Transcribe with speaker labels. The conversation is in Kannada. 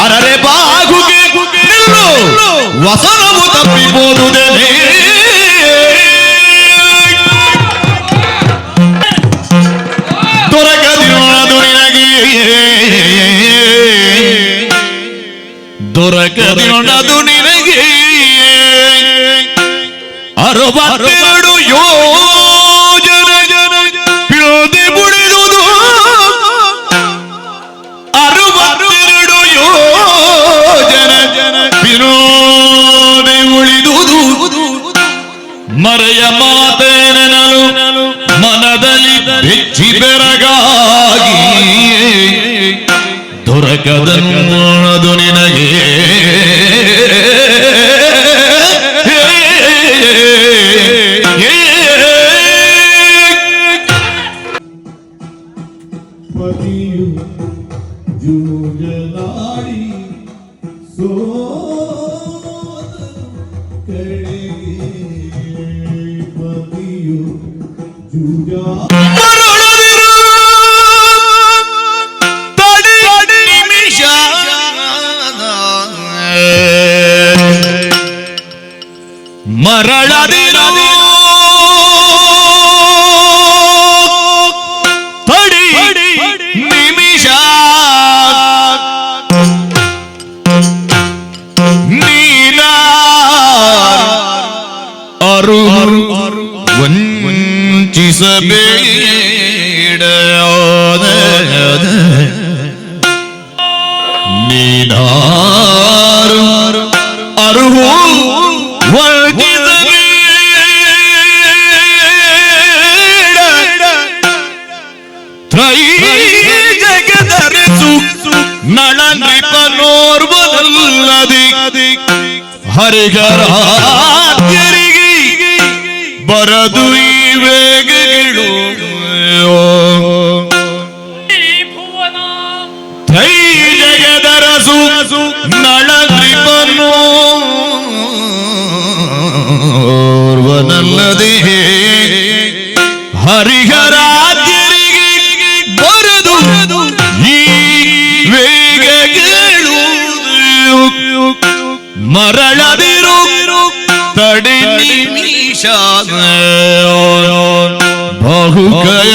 Speaker 1: ಅರರೆ ಬಾಗುಗೆ ವಸನವು ತಪ್ಪಿಬೋದುದೇ ದೊರಕದಿರುವುದು ನಿನಗೆ ದೊರಕದಿರುವುದು ನಿನಗೆ 62 ಯೋಜನೆ ಪಿಳದೆ ಬುಡಿದುದು 62 ಯೋಜನೆ ಪಿಳದೆ ಉಳಿದುದು ಮರೆಯ ಮಾತೇನಲು ಮನದಲ್ಲಿ ಬೆಚ್ಚಿ ಬೆರಗಾಗಿ ದೊರಕದನ್ನದು ನಿನಗೆ
Speaker 2: ಪತಿಯು ಜೂಜಲಾಡಿ ಕಡೆಗೆ ಪತಿಯು ಜೂಜಾ
Speaker 1: ಮರಳದಿರು ತಡಿ ನಿಮಿಷ ನೀನ ಅರು ವಂಚಿಸಬೇಡ ನೀನಾರು ಅರುಹು ಜಗದರಿಸು ನಳನೃಪನೋರ್ವನಲ್ಲದೆ ಹರಿಗರಾತ್ಯರಿಗೆ ಬರದು ಈ ವೇಗಗಳು ತ್ರೈ ಜಗದರಸು ನಳನೃಪನೋರ್ವನಲ್ಲದೆ ಹರಿಹರಾತ್ಯರಿಗೆ ಬರದು ಈ ವೇಗಗಳು ಮರಳದಿರು ತಡೆ ನಿಮಿಷ ಬಹುಕಯ